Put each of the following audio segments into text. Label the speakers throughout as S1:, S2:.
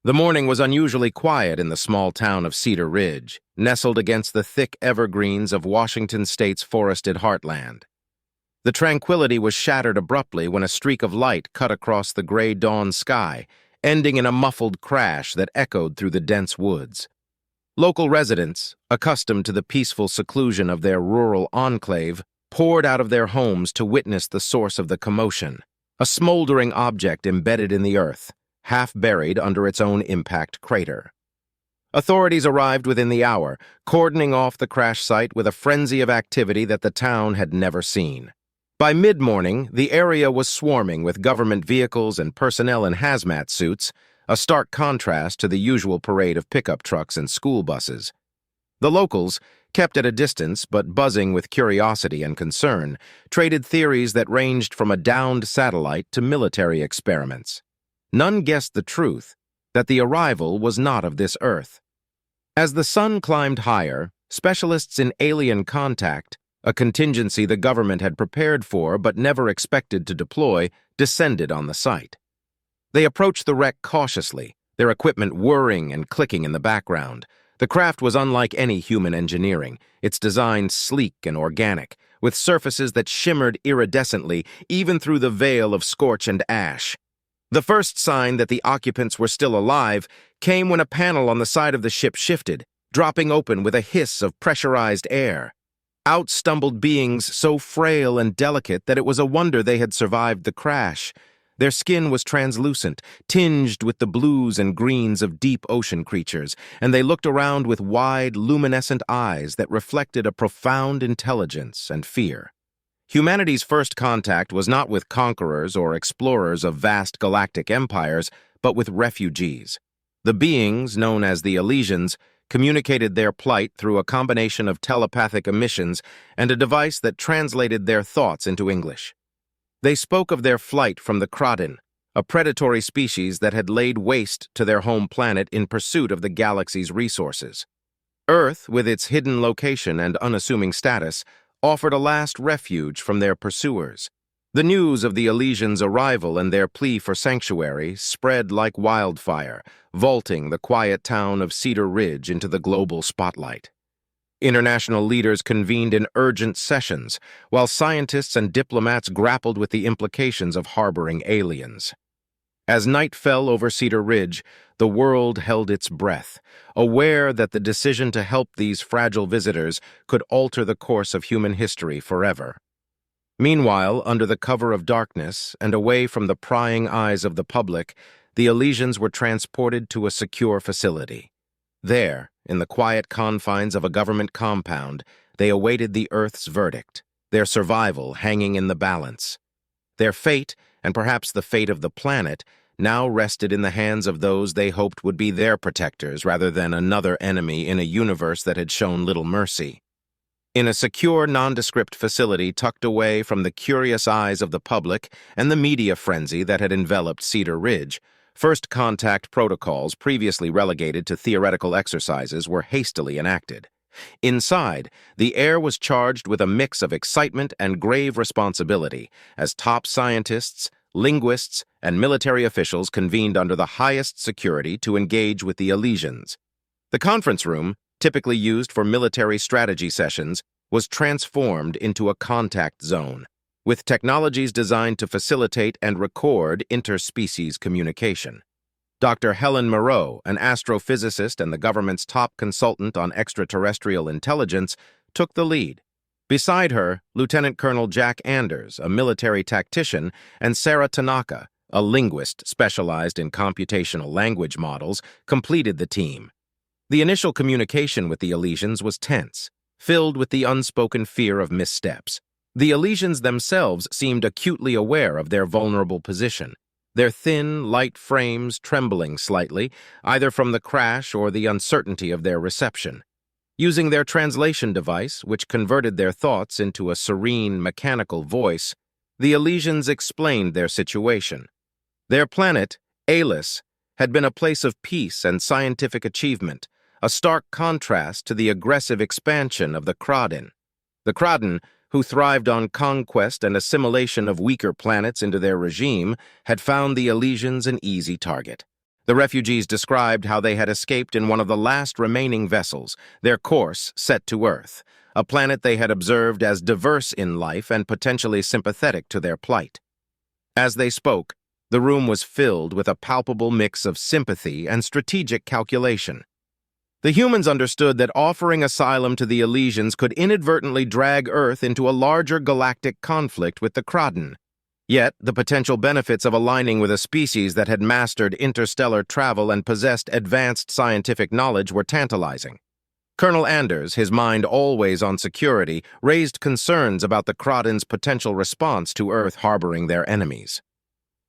S1: The morning was unusually quiet in the small town of Cedar Ridge, nestled against the thick evergreens of Washington State's forested heartland. The tranquility was shattered abruptly when a streak of light cut across the gray dawn sky, ending in a muffled crash that echoed through the dense woods. Local residents, accustomed to the peaceful seclusion of their rural enclave, poured out of their homes to witness the source of the commotion, a smoldering object embedded in the earth, half buried under its own impact crater. Authorities arrived within the hour, cordoning off the crash site with a frenzy of activity that the town had never seen. By mid-morning, the area was swarming with government vehicles and personnel in hazmat suits, a stark contrast to the usual parade of pickup trucks and school buses. The locals, kept at a distance but buzzing with curiosity and concern, traded theories that ranged from a downed satellite to military experiments. None guessed the truth, that the arrival was not of this Earth. As the sun climbed higher, specialists in alien contact, a contingency the government had prepared for but never expected to deploy, descended on the site. They approached the wreck cautiously, their equipment whirring and clicking in the background. The craft was unlike any human engineering, its design sleek and organic, with surfaces that shimmered iridescently even through the veil of scorch and ash. The first sign that the occupants were still alive came when a panel on the side of the ship shifted, dropping open with a hiss of pressurized air. Out stumbled beings so frail and delicate that it was a wonder they had survived the crash. Their skin was translucent, tinged with the blues and greens of deep ocean creatures, and they looked around with wide, luminescent eyes that reflected a profound intelligence and fear. Humanity's first contact was not with conquerors or explorers of vast galactic empires, but with refugees. The beings, known as the Elysians, communicated their plight through a combination of telepathic emissions and a device that translated their thoughts into English. They spoke of their flight from the Crodin, a predatory species that had laid waste to their home planet in pursuit of the galaxy's resources. Earth, with its hidden location and unassuming status, offered a last refuge from their pursuers. The news of the Elysians' arrival and their plea for sanctuary spread like wildfire, vaulting the quiet town of Cedar Ridge into the global spotlight. International leaders convened in urgent sessions, while scientists and diplomats grappled with the implications of harboring aliens. As night fell over Cedar Ridge, the world held its breath, aware that the decision to help these fragile visitors could alter the course of human history forever. Meanwhile, under the cover of darkness and away from the prying eyes of the public, the Elysians were transported to a secure facility. There, in the quiet confines of a government compound, they awaited the Earth's verdict, their survival hanging in the balance. Their fate, and perhaps the fate of the planet, now rested in the hands of those they hoped would be their protectors rather than another enemy in a universe that had shown little mercy. In a secure, nondescript facility tucked away from the curious eyes of the public and the media frenzy that had enveloped Cedar Ridge, first contact protocols previously relegated to theoretical exercises were hastily enacted. Inside, the air was charged with a mix of excitement and grave responsibility as top scientists, linguists, and military officials convened under the highest security to engage with the Elysians. The conference room, typically used for military strategy sessions, was transformed into a contact zone, with technologies designed to facilitate and record interspecies communication. Dr. Helen Moreau, an astrophysicist and the government's top consultant on extraterrestrial intelligence, took the lead. Beside her, Lieutenant Colonel Jack Anders, a military tactician, and Sarah Tanaka, a linguist specialized in computational language models, completed the team. The initial communication with the Elysians was tense, filled with the unspoken fear of missteps. The Elysians themselves seemed acutely aware of their vulnerable position, their thin, light frames trembling slightly, either from the crash or the uncertainty of their reception. Using their translation device, which converted their thoughts into a serene, mechanical voice, the Elysians explained their situation. Their planet, Alis, had been a place of peace and scientific achievement, a stark contrast to the aggressive expansion of the Crodin. The Crodin, who thrived on conquest and assimilation of weaker planets into their regime, had found the Elysians an easy target. The refugees described how they had escaped in one of the last remaining vessels, their course set to Earth, a planet they had observed as diverse in life and potentially sympathetic to their plight. As they spoke, the room was filled with a palpable mix of sympathy and strategic calculation. The humans understood that offering asylum to the Elysians could inadvertently drag Earth into a larger galactic conflict with the Kroden. Yet, the potential benefits of aligning with a species that had mastered interstellar travel and possessed advanced scientific knowledge were tantalizing. Colonel Anders, his mind always on security, raised concerns about the Kroden's potential response to Earth harboring their enemies.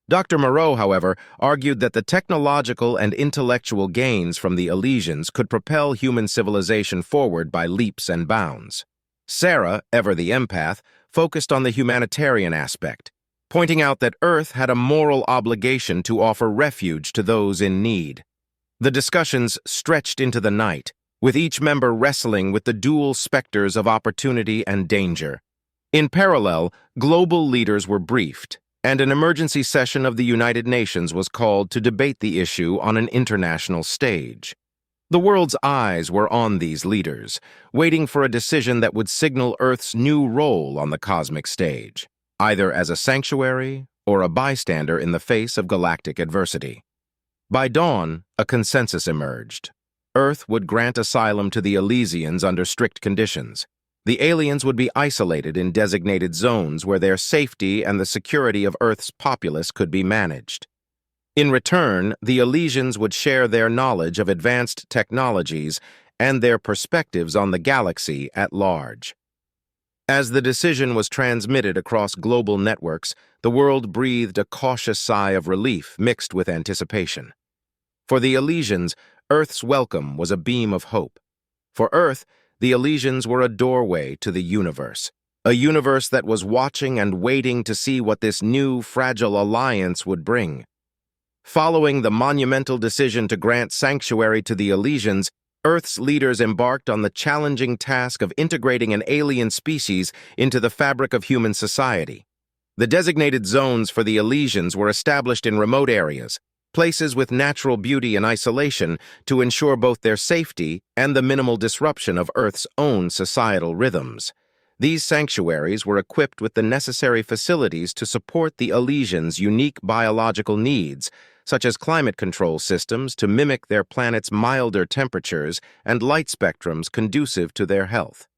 S1: Dr. Moreau, however, argued that the technological and intellectual gains from the Elysians could propel human civilization forward by leaps and bounds. Sarah, ever the empath, focused on the humanitarian aspect, pointing out that Earth had a moral obligation to offer refuge to those in need. The discussions stretched into the night, with each member wrestling with the dual specters of opportunity and danger. In parallel, global leaders were briefed, and an emergency session of the United Nations was called to debate the issue on an international stage. The world's eyes were on these leaders, waiting for a decision that would signal Earth's new role on the cosmic stage, either as a sanctuary or a bystander in the face of galactic adversity. By dawn, a consensus emerged. Earth would grant asylum to the Elysians under strict conditions. The aliens would be isolated in designated zones where their safety and the security of Earth's populace could be managed. In return, the Elysians would share their knowledge of advanced technologies and their perspectives on the galaxy at large. As the decision was transmitted across global networks, the world breathed a cautious sigh of relief mixed with anticipation. For the Elysians, Earth's welcome was a beam of hope. For Earth, the Elysians were a doorway to the universe, a universe that was watching and waiting to see what this new, fragile alliance would bring. Following the monumental decision to grant sanctuary to the Elysians, Earth's leaders embarked on the challenging task of integrating an alien species into the fabric of human society. The designated zones for the Elysians were established in remote areas, places with natural beauty and isolation to ensure both their safety and the minimal disruption of Earth's own societal rhythms. These sanctuaries were equipped with the necessary facilities to support the Elysians' unique biological needs, such as climate control systems to mimic their planet's milder temperatures and light spectrums conducive to their health.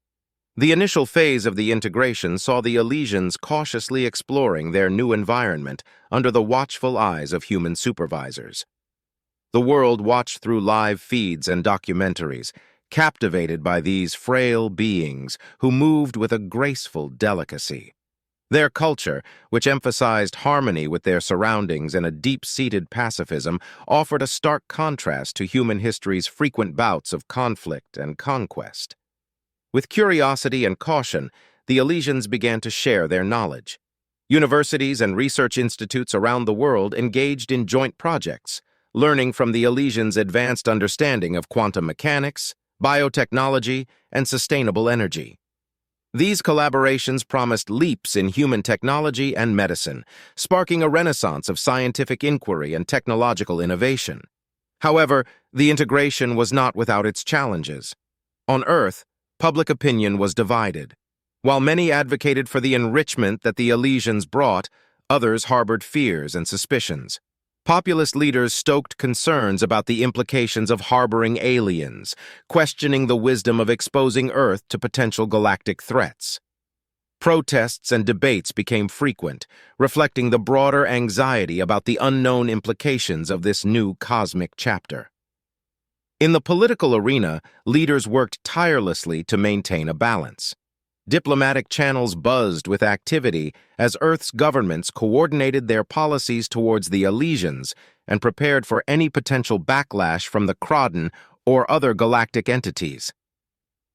S1: The initial phase of the integration saw the Elysians cautiously exploring their new environment under the watchful eyes of human supervisors. The world watched through live feeds and documentaries, captivated by these frail beings who moved with a graceful delicacy. Their culture, which emphasized harmony with their surroundings and a deep-seated pacifism, offered a stark contrast to human history's frequent bouts of conflict and conquest. With curiosity and caution, the Elysians began to share their knowledge. Universities and research institutes around the world engaged in joint projects, learning from the Elysians' advanced understanding of quantum mechanics, biotechnology, and sustainable energy. These collaborations promised leaps in human technology and medicine, sparking a renaissance of scientific inquiry and technological innovation. However, the integration was not without its challenges. On Earth, public opinion was divided. While many advocated for the enrichment that the Elysians brought, others harbored fears and suspicions. Populist leaders stoked concerns about the implications of harboring aliens, questioning the wisdom of exposing Earth to potential galactic threats. Protests and debates became frequent, reflecting the broader anxiety about the unknown implications of this new cosmic chapter. In the political arena, leaders worked tirelessly to maintain a balance. Diplomatic channels buzzed with activity as Earth's governments coordinated their policies towards the Elysians and prepared for any potential backlash from the Kroden or other galactic entities.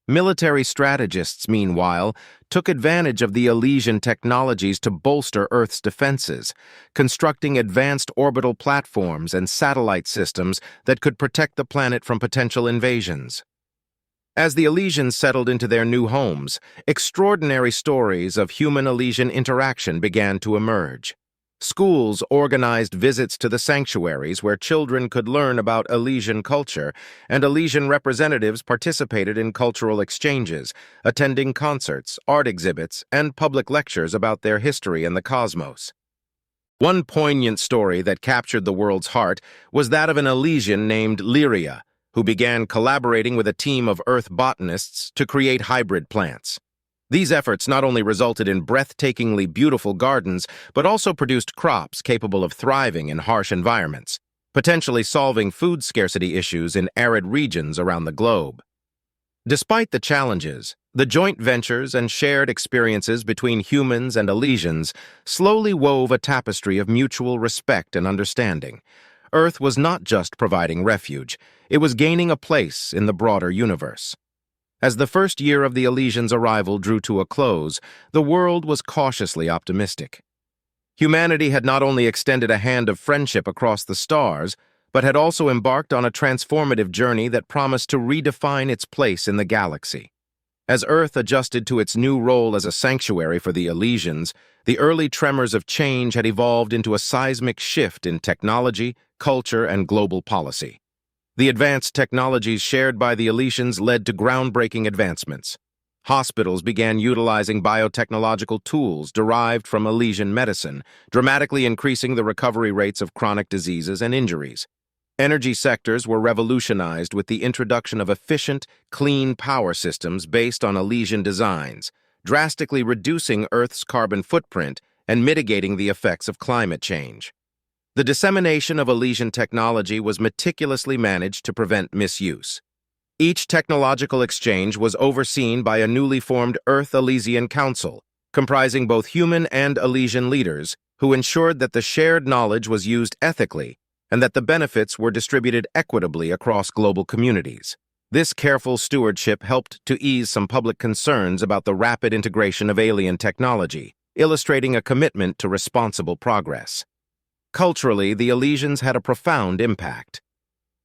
S1: Military strategists, meanwhile, took advantage of the Elysian technologies to bolster Earth's defenses, constructing advanced orbital platforms and satellite systems that could protect the planet from potential invasions. As the Elysians settled into their new homes, extraordinary stories of human-Elysian interaction began to emerge. Schools organized visits to the sanctuaries where children could learn about Elysian culture, and Elysian representatives participated in cultural exchanges, attending concerts, art exhibits, and public lectures about their history and the cosmos. One poignant story that captured the world's heart was that of an Elysian named Lyria, who began collaborating with a team of Earth botanists to create hybrid plants. These efforts not only resulted in breathtakingly beautiful gardens, but also produced crops capable of thriving in harsh environments, potentially solving food scarcity issues in arid regions around the globe. Despite the challenges, the joint ventures and shared experiences between humans and Elysians slowly wove a tapestry of mutual respect and understanding. Earth was not just providing refuge, it was gaining a place in the broader universe. As the first year of the Elysians' arrival drew to a close, the world was cautiously optimistic. Humanity had not only extended a hand of friendship across the stars, but had also embarked on a transformative journey that promised to redefine its place in the galaxy. As Earth adjusted to its new role as a sanctuary for the Elysians, the early tremors of change had evolved into a seismic shift in technology, culture, and global policy. The advanced technologies shared by the Elysians led to groundbreaking advancements. Hospitals began utilizing biotechnological tools derived from Elysian medicine, dramatically increasing the recovery rates of chronic diseases and injuries. Energy sectors were revolutionized with the introduction of efficient, clean power systems based on Elysian designs, drastically reducing Earth's carbon footprint and mitigating the effects of climate change. The dissemination of Elysian technology was meticulously managed to prevent misuse. Each technological exchange was overseen by a newly formed Earth-Elysian Council, comprising both human and Elysian leaders, who ensured that the shared knowledge was used ethically and that the benefits were distributed equitably across global communities. This careful stewardship helped to ease some public concerns about the rapid integration of alien technology, illustrating a commitment to responsible progress. Culturally, the Elysians had a profound impact.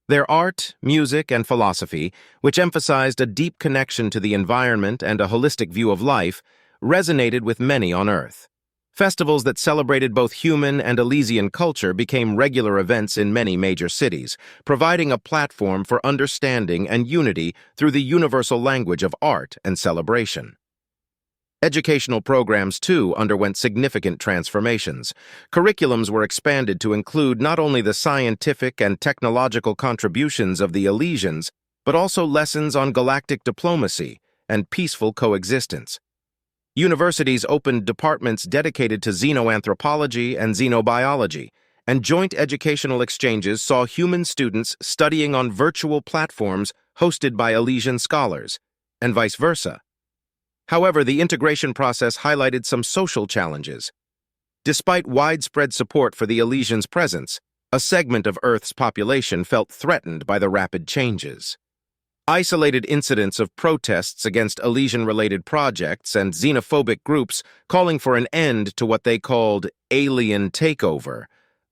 S1: Their art, music, and philosophy, which emphasized a deep connection to the environment and a holistic view of life, resonated with many on Earth. Festivals that celebrated both human and Elysian culture became regular events in many major cities, providing a platform for understanding and unity through the universal language of art and celebration. Educational programs, too, underwent significant transformations. Curriculums were expanded to include not only the scientific and technological contributions of the Elysians, but also lessons on galactic diplomacy and peaceful coexistence. Universities opened departments dedicated to xenoanthropology and xenobiology, and joint educational exchanges saw human students studying on virtual platforms hosted by Elysian scholars, and vice versa. However, the integration process highlighted some social challenges. Despite widespread support for the Elysians' presence, a segment of Earth's population felt threatened by the rapid changes. Isolated incidents of protests against Elysian-related projects and xenophobic groups calling for an end to what they called alien takeover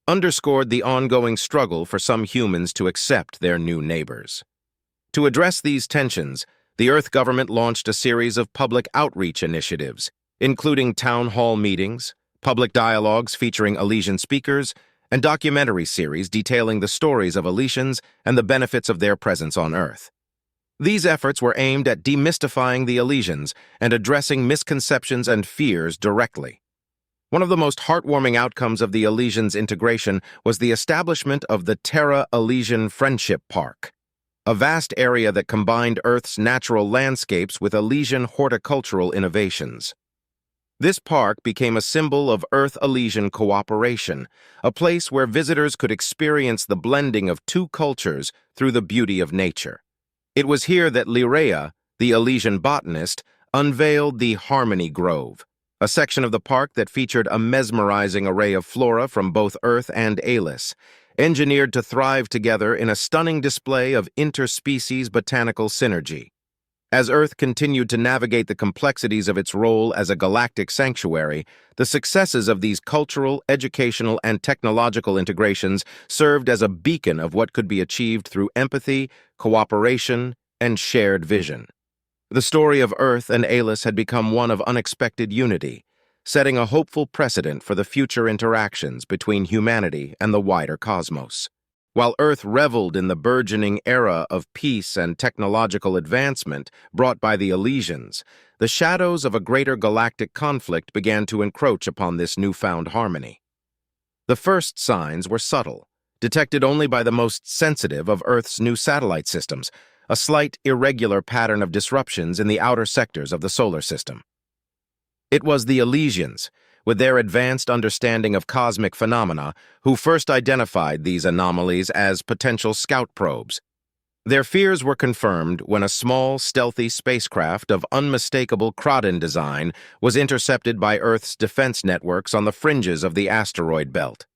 S1: underscored the ongoing struggle for some humans to accept their new neighbors. To address these tensions, the Earth government launched a series of public outreach initiatives, including town hall meetings, public dialogues featuring Elysian speakers, and documentary series detailing the stories of Elysians and the benefits of their presence on Earth. These efforts were aimed at demystifying the Elysians and addressing misconceptions and fears directly. One of the most heartwarming outcomes of the Elysians' integration was the establishment of the Terra Elysian Friendship Park, a vast area that combined Earth's natural landscapes with Elysian horticultural innovations. This park became a symbol of Earth-Elysian cooperation, a place where visitors could experience the blending of two cultures through the beauty of nature. It was here that Lyria, the Elysian botanist, unveiled the Harmony Grove, a section of the park that featured a mesmerizing array of flora from both Earth and Alis, engineered to thrive together in a stunning display of interspecies botanical synergy. As Earth continued to navigate the complexities of its role as a galactic sanctuary, the successes of these cultural, educational, and technological integrations served as a beacon of what could be achieved through empathy, cooperation, and shared vision. The story of Earth and Alis had become one of unexpected unity, setting a hopeful precedent for the future interactions between humanity and the wider cosmos. While Earth reveled in the burgeoning era of peace and technological advancement brought by the Elysians, the shadows of a greater galactic conflict began to encroach upon this newfound harmony. The first signs were subtle, detected only by the most sensitive of Earth's new satellite systems, a slight, irregular pattern of disruptions in the outer sectors of the solar system. It was the Elysians, with their advanced understanding of cosmic phenomena, who first identified these anomalies as potential scout probes. Their fears were confirmed when a small, stealthy spacecraft of unmistakable Crowden design was intercepted by Earth's defense networks on the fringes of the asteroid belt.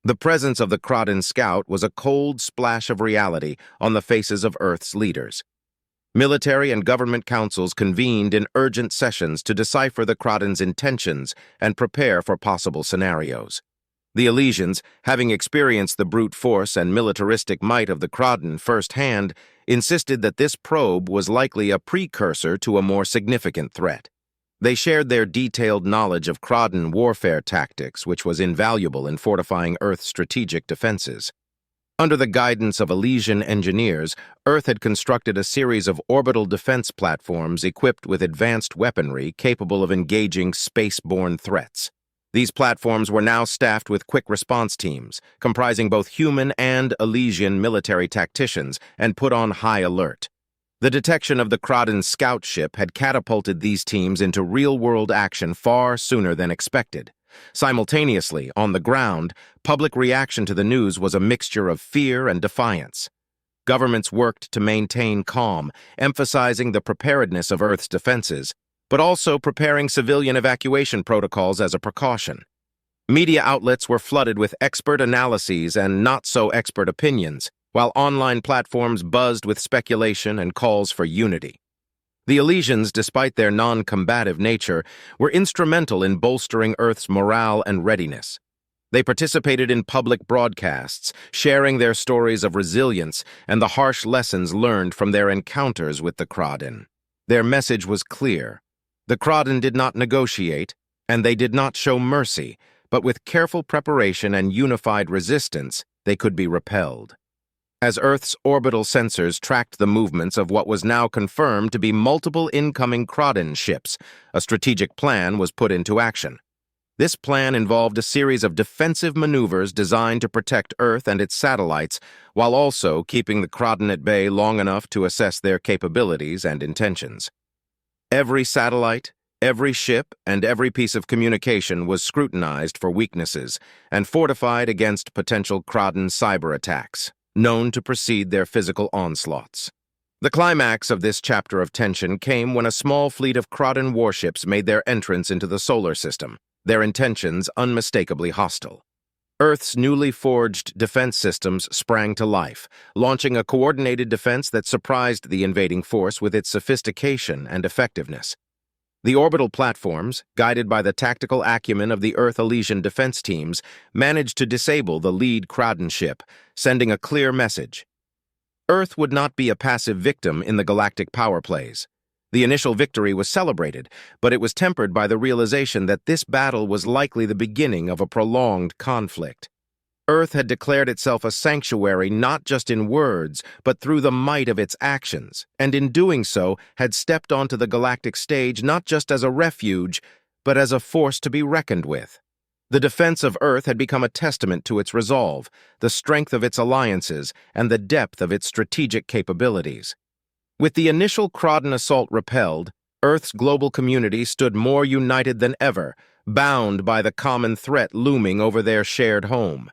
S1: The presence of the Crowden scout was a cold splash of reality on the faces of Earth's leaders. Military and government councils convened in urgent sessions to decipher the Crowden's intentions and prepare for possible scenarios. The Elysians, having experienced the brute force and militaristic might of the Crowden firsthand, insisted that this probe was likely a precursor to a more significant threat. They shared their detailed knowledge of Crowden warfare tactics, which was invaluable in fortifying Earth's strategic defenses. Under the guidance of Elysian engineers, Earth had constructed a series of orbital defense platforms equipped with advanced weaponry capable of engaging space-borne threats. These platforms were now staffed with quick response teams, comprising both human and Elysian military tacticians, and put on high alert. The detection of the Crowden scout ship had catapulted these teams into real-world action far sooner than expected. Simultaneously, on the ground, public reaction to the news was a mixture of fear and defiance. Governments worked to maintain calm, emphasizing the preparedness of Earth's defenses, but also preparing civilian evacuation protocols as a precaution. Media outlets were flooded with expert analyses and not-so-expert opinions, while online platforms buzzed with speculation and calls for unity. The Elysians, despite their non-combative nature, were instrumental in bolstering Earth's morale and readiness. They participated in public broadcasts, sharing their stories of resilience and the harsh lessons learned from their encounters with the Crowden. Their message was clear. The Crowden did not negotiate, and they did not show mercy, but with careful preparation and unified resistance, they could be repelled. As Earth's orbital sensors tracked the movements of what was now confirmed to be multiple incoming Crowden ships, a strategic plan was put into action. This plan involved a series of defensive maneuvers designed to protect Earth and its satellites, while also keeping the Crowden at bay long enough to assess their capabilities and intentions. Every satellite, every ship, and every piece of communication was scrutinized for weaknesses and fortified against potential Crowden cyber attacks, known to precede their physical onslaughts. The climax of this chapter of tension came when a small fleet of Crowden warships made their entrance into the solar system, their intentions unmistakably hostile. Earth's newly forged defense systems sprang to life, launching a coordinated defense that surprised the invading force with its sophistication and effectiveness. The orbital platforms, guided by the tactical acumen of the Earth Elysian defense teams, managed to disable the lead Crowden ship, sending a clear message. Earth would not be a passive victim in the galactic power plays. The initial victory was celebrated, but it was tempered by the realization that this battle was likely the beginning of a prolonged conflict. Earth had declared itself a sanctuary not just in words, but through the might of its actions, and in doing so had stepped onto the galactic stage not just as a refuge, but as a force to be reckoned with. The defense of Earth had become a testament to its resolve, the strength of its alliances, and the depth of its strategic capabilities. With the initial Crowden assault repelled, Earth's global community stood more united than ever, bound by the common threat looming over their shared home.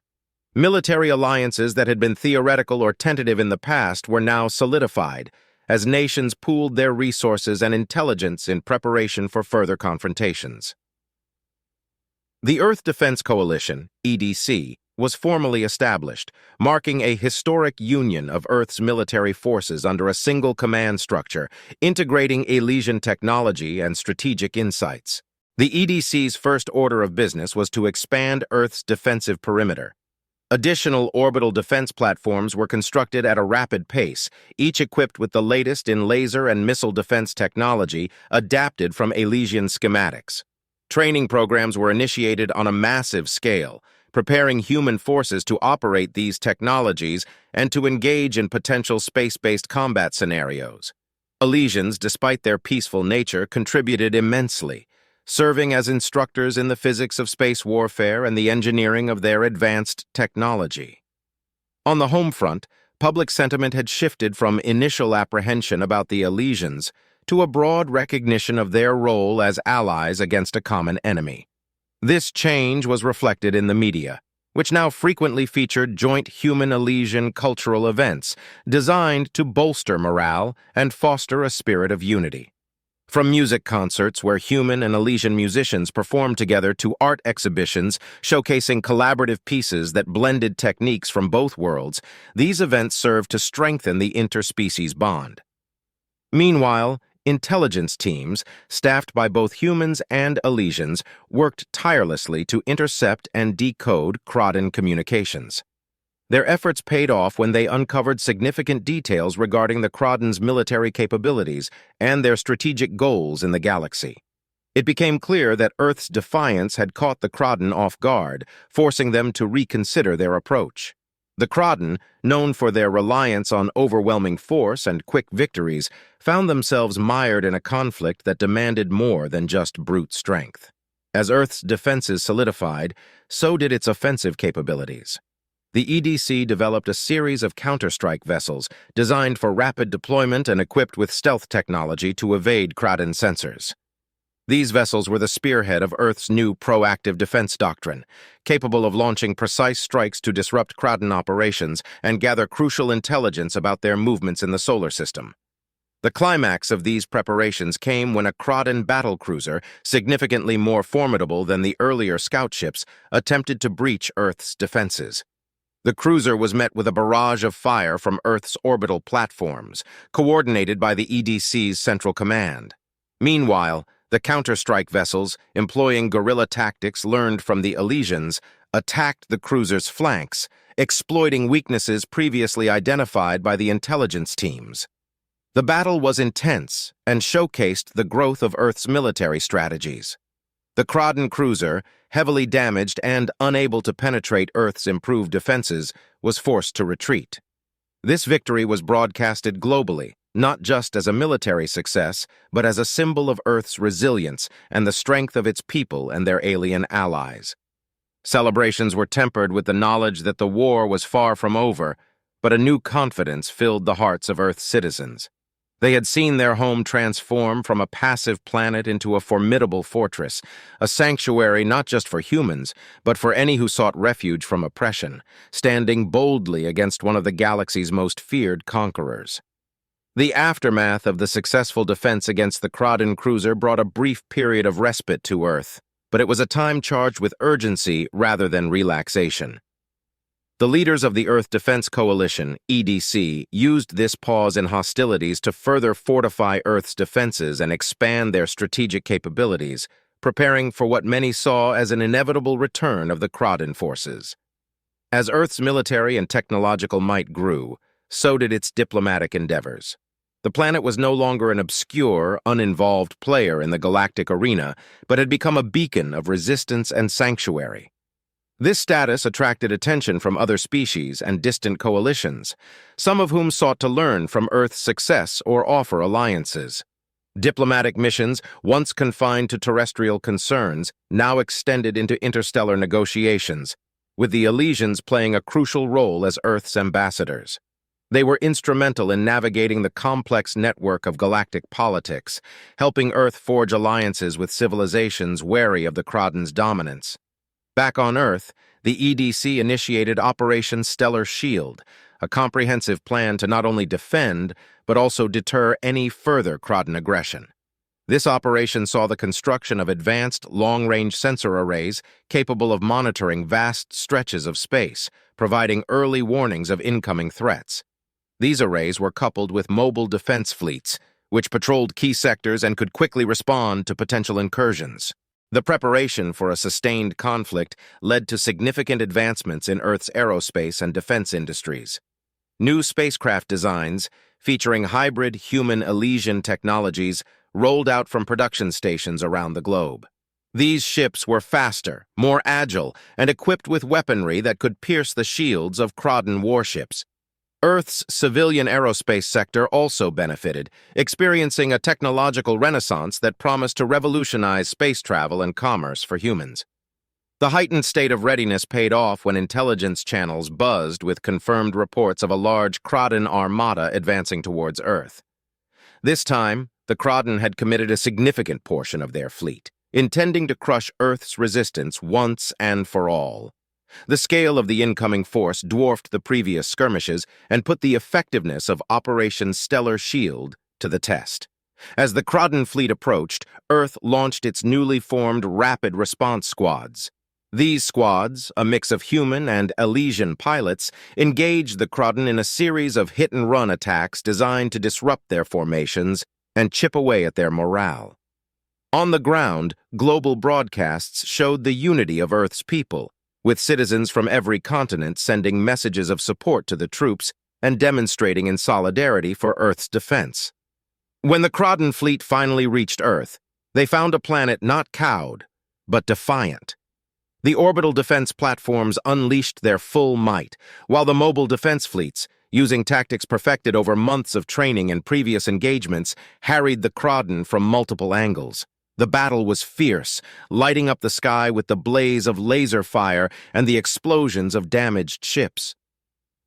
S1: Military alliances that had been theoretical or tentative in the past were now solidified, as nations pooled their resources and intelligence in preparation for further confrontations. The Earth Defense Coalition, EDC, was formally established, marking a historic union of Earth's military forces under a single command structure, integrating Elysian technology and strategic insights. The EDC's first order of business was to expand Earth's defensive perimeter. Additional orbital defense platforms were constructed at a rapid pace, each equipped with the latest in laser and missile defense technology adapted from Elysian schematics. Training programs were initiated on a massive scale, preparing human forces to operate these technologies and to engage in potential space-based combat scenarios. Elysians, despite their peaceful nature, contributed immensely, serving as instructors in the physics of space warfare and the engineering of their advanced technology. On the home front, public sentiment had shifted from initial apprehension about the Elysians to a broad recognition of their role as allies against a common enemy. This change was reflected in the media, which now frequently featured joint human-Elysian cultural events designed to bolster morale and foster a spirit of unity. From music concerts where human and Elysian musicians performed together to art exhibitions showcasing collaborative pieces that blended techniques from both worlds, these events served to strengthen the interspecies bond. Meanwhile, intelligence teams, staffed by both humans and Elysians, worked tirelessly to intercept and decode Krodan communications. Their efforts paid off when they uncovered significant details regarding the Krodans' military capabilities and their strategic goals in the galaxy. It became clear that Earth's defiance had caught the Krodan off guard, forcing them to reconsider their approach. The Krodan, known for their reliance on overwhelming force and quick victories, found themselves mired in a conflict that demanded more than just brute strength. As Earth's defenses solidified, so did its offensive capabilities. The EDC developed a series of counter-strike vessels designed for rapid deployment and equipped with stealth technology to evade Krodan sensors. These vessels were the spearhead of Earth's new proactive defense doctrine, capable of launching precise strikes to disrupt Krodan operations and gather crucial intelligence about their movements in the solar system. The climax of these preparations came when a Krodan battlecruiser, significantly more formidable than the earlier scout ships, attempted to breach Earth's defenses. The cruiser was met with a barrage of fire from Earth's orbital platforms, coordinated by the EDC's Central Command. Meanwhile, the counter-strike vessels, employing guerrilla tactics learned from the Elysians, attacked the cruiser's flanks, exploiting weaknesses previously identified by the intelligence teams. The battle was intense and showcased the growth of Earth's military strategies. The Krodan cruiser, heavily damaged and unable to penetrate Earth's improved defenses, was forced to retreat. This victory was broadcasted globally, not just as a military success, but as a symbol of Earth's resilience and the strength of its people and their alien allies. Celebrations were tempered with the knowledge that the war was far from over, but a new confidence filled the hearts of Earth's citizens. They had seen their home transform from a passive planet into a formidable fortress, a sanctuary not just for humans, but for any who sought refuge from oppression, standing boldly against one of the galaxy's most feared conquerors. The aftermath of the successful defense against the Krodan cruiser brought a brief period of respite to Earth, but it was a time charged with urgency rather than relaxation. The leaders of the Earth Defense Coalition, EDC, used this pause in hostilities to further fortify Earth's defenses and expand their strategic capabilities, preparing for what many saw as an inevitable return of the Krodan forces. As Earth's military and technological might grew, so did its diplomatic endeavors. The planet was no longer an obscure, uninvolved player in the galactic arena, but had become a beacon of resistance and sanctuary. This status attracted attention from other species and distant coalitions, some of whom sought to learn from Earth's success or offer alliances. Diplomatic missions, once confined to terrestrial concerns, now extended into interstellar negotiations, with the Elysians playing a crucial role as Earth's ambassadors. They were instrumental in navigating the complex network of galactic politics, helping Earth forge alliances with civilizations wary of the Krodans' dominance. Back on Earth, the EDC initiated Operation Stellar Shield, a comprehensive plan to not only defend, but also deter any further Krodan aggression. This operation saw the construction of advanced, long-range sensor arrays capable of monitoring vast stretches of space, providing early warnings of incoming threats. These arrays were coupled with mobile defense fleets, which patrolled key sectors and could quickly respond to potential incursions. The preparation for a sustained conflict led to significant advancements in Earth's aerospace and defense industries. New spacecraft designs, featuring hybrid human-Elysian technologies, rolled out from production stations around the globe. These ships were faster, more agile, and equipped with weaponry that could pierce the shields of Krodan warships. Earth's civilian aerospace sector also benefited, experiencing a technological renaissance that promised to revolutionize space travel and commerce for humans. The heightened state of readiness paid off when intelligence channels buzzed with confirmed reports of a large Krodan armada advancing towards Earth. This time, the Krodan had committed a significant portion of their fleet, intending to crush Earth's resistance once and for all. The scale of the incoming force dwarfed the previous skirmishes and put the effectiveness of Operation Stellar Shield to the test. As the Krodan fleet approached, Earth launched its newly formed Rapid Response Squads. These squads, a mix of human and Elysian pilots, engaged the Krodan in a series of hit-and-run attacks designed to disrupt their formations and chip away at their morale. On the ground, global broadcasts showed the unity of Earth's people, with citizens from every continent sending messages of support to the troops and demonstrating in solidarity for Earth's defense. When the Krodan fleet finally reached Earth, they found a planet not cowed, but defiant. The orbital defense platforms unleashed their full might, while the mobile defense fleets, using tactics perfected over months of training and previous engagements, harried the Krodan from multiple angles. The battle was fierce, lighting up the sky with the blaze of laser fire and the explosions of damaged ships.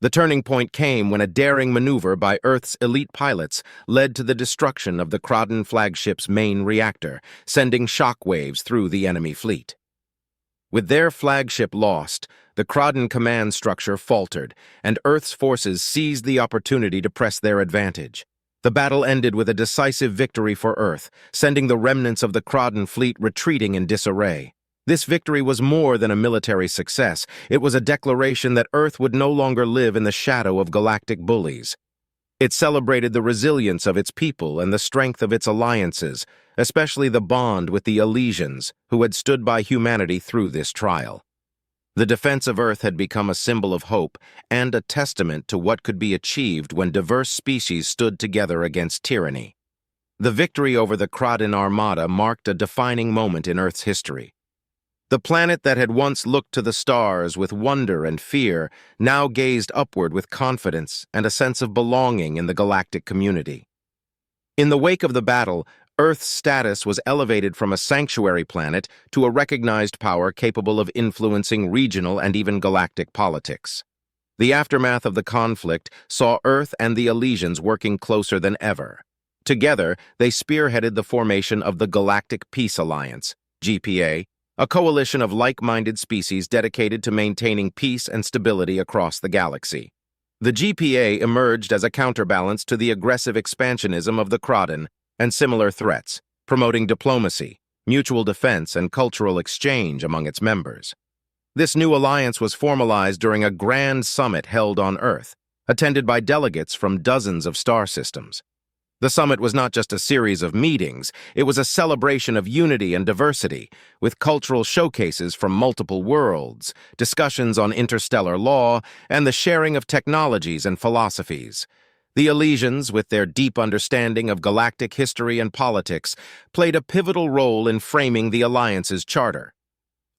S1: The turning point came when a daring maneuver by Earth's elite pilots led to the destruction of the Krodan flagship's main reactor, sending shockwaves through the enemy fleet. With their flagship lost, the Krodan command structure faltered, and Earth's forces seized the opportunity to press their advantage. The battle ended with a decisive victory for Earth, sending the remnants of the Krodan fleet retreating in disarray. This victory was more than a military success. It was a declaration that Earth would no longer live in the shadow of galactic bullies. It celebrated the resilience of its people and the strength of its alliances, especially the bond with the Elysians, who had stood by humanity through this trial. The defense of Earth had become a symbol of hope and a testament to what could be achieved when diverse species stood together against tyranny. The victory over the Krodan Armada marked a defining moment in Earth's history. The planet that had once looked to the stars with wonder and fear now gazed upward with confidence and a sense of belonging in the galactic community. In the wake of the battle, Earth's status was elevated from a sanctuary planet to a recognized power capable of influencing regional and even galactic politics. The aftermath of the conflict saw Earth and the Elysians working closer than ever. Together, they spearheaded the formation of the Galactic Peace Alliance, GPA, a coalition of like-minded species dedicated to maintaining peace and stability across the galaxy. The GPA emerged as a counterbalance to the aggressive expansionism of the Krodan and similar threats, promoting diplomacy, mutual defense, and cultural exchange among its members. This new alliance was formalized during a grand summit held on Earth, attended by delegates from dozens of star systems. The summit was not just a series of meetings, it was a celebration of unity and diversity, with cultural showcases from multiple worlds, discussions on interstellar law, and the sharing of technologies and philosophies. The Elysians, with their deep understanding of galactic history and politics, played a pivotal role in framing the Alliance's charter.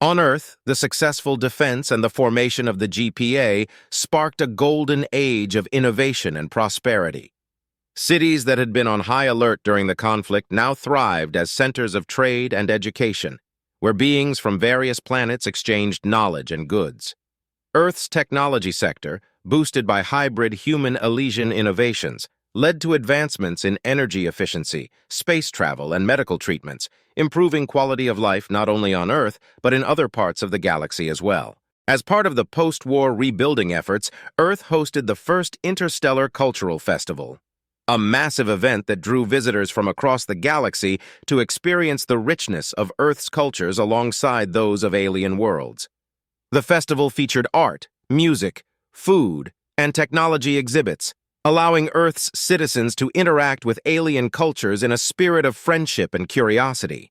S1: On Earth, the successful defense and the formation of the GPA sparked a golden age of innovation and prosperity. Cities that had been on high alert during the conflict now thrived as centers of trade and education, where beings from various planets exchanged knowledge and goods. Earth's technology sector, boosted by hybrid human-Elysian innovations, led to advancements in energy efficiency, space travel, and medical treatments, improving quality of life not only on Earth, but in other parts of the galaxy as well. As part of the post-war rebuilding efforts, Earth hosted the first Interstellar Cultural Festival, a massive event that drew visitors from across the galaxy to experience the richness of Earth's cultures alongside those of alien worlds. The festival featured art, music, food, and technology exhibits, allowing Earth's citizens to interact with alien cultures in a spirit of friendship and curiosity.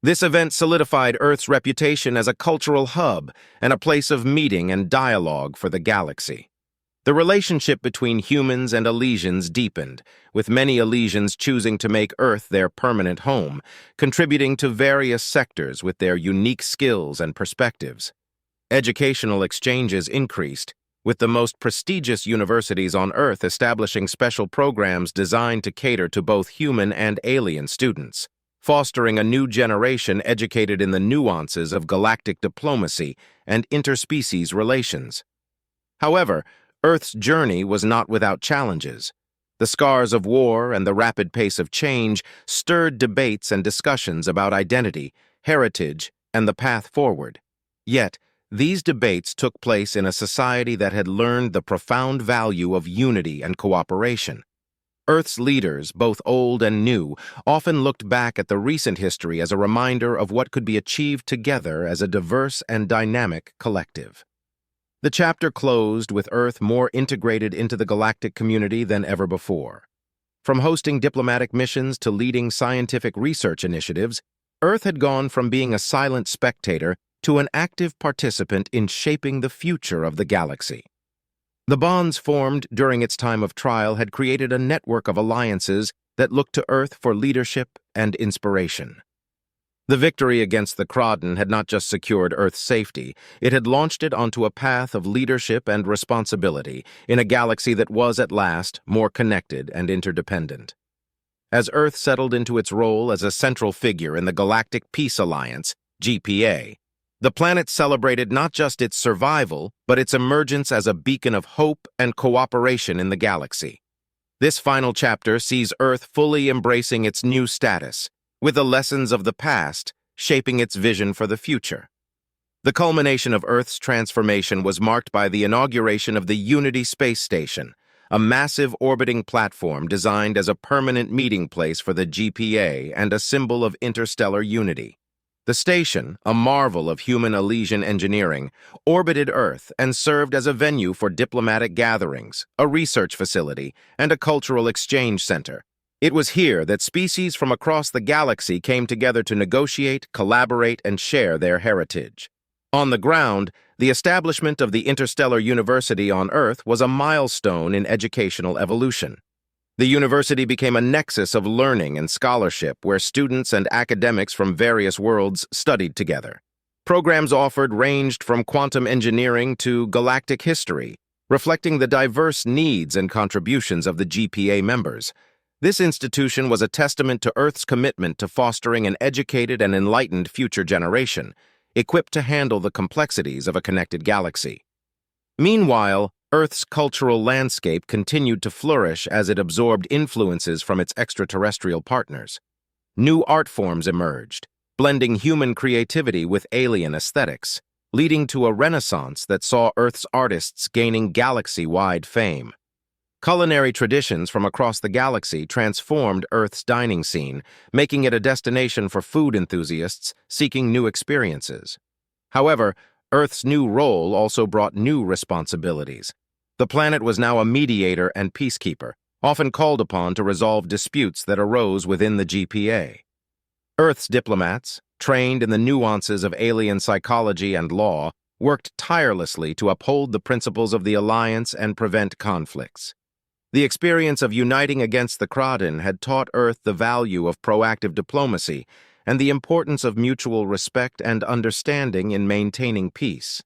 S1: This event solidified Earth's reputation as a cultural hub and a place of meeting and dialogue for the galaxy. The relationship between humans and Elysians deepened, with many Elysians choosing to make Earth their permanent home, contributing to various sectors with their unique skills and perspectives. Educational exchanges increased, with the most prestigious universities on Earth establishing special programs designed to cater to both human and alien students, fostering a new generation educated in the nuances of galactic diplomacy and interspecies relations. However, Earth's journey was not without challenges. The scars of war and the rapid pace of change stirred debates and discussions about identity, heritage, and the path forward. Yet, these debates took place in a society that had learned the profound value of unity and cooperation. Earth's leaders, both old and new, often looked back at the recent history as a reminder of what could be achieved together as a diverse and dynamic collective. The chapter closed with Earth more integrated into the galactic community than ever before. From hosting diplomatic missions to leading scientific research initiatives, Earth had gone from being a silent spectator to an active participant in shaping the future of the galaxy. The bonds formed during its time of trial had created a network of alliances that looked to Earth for leadership and inspiration. The victory against the Crawdon had not just secured Earth's safety, it had launched it onto a path of leadership and responsibility in a galaxy that was, at last, more connected and interdependent. As Earth settled into its role as a central figure in the Galactic Peace Alliance, GPA, the planet celebrated not just its survival, but its emergence as a beacon of hope and cooperation in the galaxy. This final chapter sees Earth fully embracing its new status, with the lessons of the past shaping its vision for the future. The culmination of Earth's transformation was marked by the inauguration of the Unity Space Station, a massive orbiting platform designed as a permanent meeting place for the GPA and a symbol of interstellar unity. The station, a marvel of human Elysian engineering, orbited Earth and served as a venue for diplomatic gatherings, a research facility, and a cultural exchange center. It was here that species from across the galaxy came together to negotiate, collaborate, and share their heritage. On the ground, the establishment of the Interstellar University on Earth was a milestone in educational evolution. The university became a nexus of learning and scholarship where students and academics from various worlds studied together. Programs offered ranged from quantum engineering to galactic history, reflecting the diverse needs and contributions of the GPA members. This institution was a testament to Earth's commitment to fostering an educated and enlightened future generation, equipped to handle the complexities of a connected galaxy. Meanwhile, Earth's cultural landscape continued to flourish as it absorbed influences from its extraterrestrial partners. New art forms emerged, blending human creativity with alien aesthetics, leading to a renaissance that saw Earth's artists gaining galaxy-wide fame. Culinary traditions from across the galaxy transformed Earth's dining scene, making it a destination for food enthusiasts seeking new experiences. However, Earth's new role also brought new responsibilities. The planet was now a mediator and peacekeeper, often called upon to resolve disputes that arose within the GPA. Earth's diplomats, trained in the nuances of alien psychology and law, worked tirelessly to uphold the principles of the Alliance and prevent conflicts. The experience of uniting against the Crawdon had taught Earth the value of proactive diplomacy and the importance of mutual respect and understanding in maintaining peace.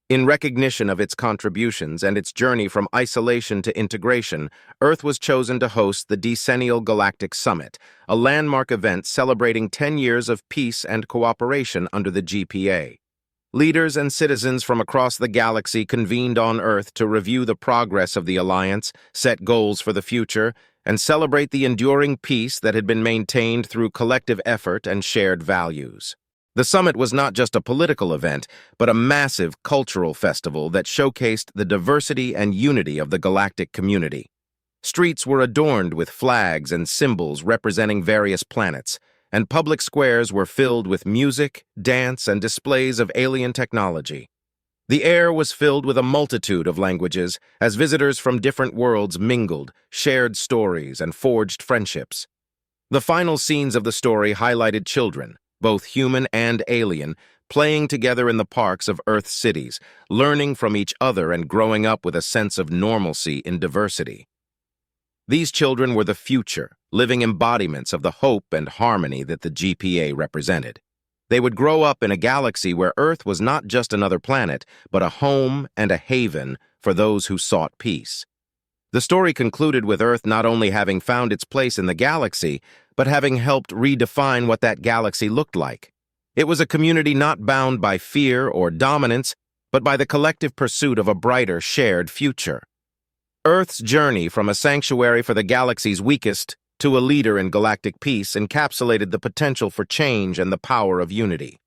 S1: In recognition of its contributions and its journey from isolation to integration, Earth was chosen to host the Decennial Galactic Summit, a landmark event celebrating 10 years of peace and cooperation under the GPA. Leaders and citizens from across the galaxy convened on Earth to review the progress of the Alliance, set goals for the future, and celebrate the enduring peace that had been maintained through collective effort and shared values. The summit was not just a political event, but a massive cultural festival that showcased the diversity and unity of the galactic community. Streets were adorned with flags and symbols representing various planets, and public squares were filled with music, dance, and displays of alien technology. The air was filled with a multitude of languages as visitors from different worlds mingled, shared stories, and forged friendships. The final scenes of the story highlighted children, both human and alien, playing together in the parks of Earth's cities, learning from each other and growing up with a sense of normalcy in diversity. These children were the future, living embodiments of the hope and harmony that the GPA represented. They would grow up in a galaxy where Earth was not just another planet, but a home and a haven for those who sought peace. The story concluded with Earth not only having found its place in the galaxy, but having helped redefine what that galaxy looked like. It was a community not bound by fear or dominance, but by the collective pursuit of a brighter, shared future. Earth's journey from a sanctuary for the galaxy's weakest to a leader in galactic peace encapsulated the potential for change and the power of unity.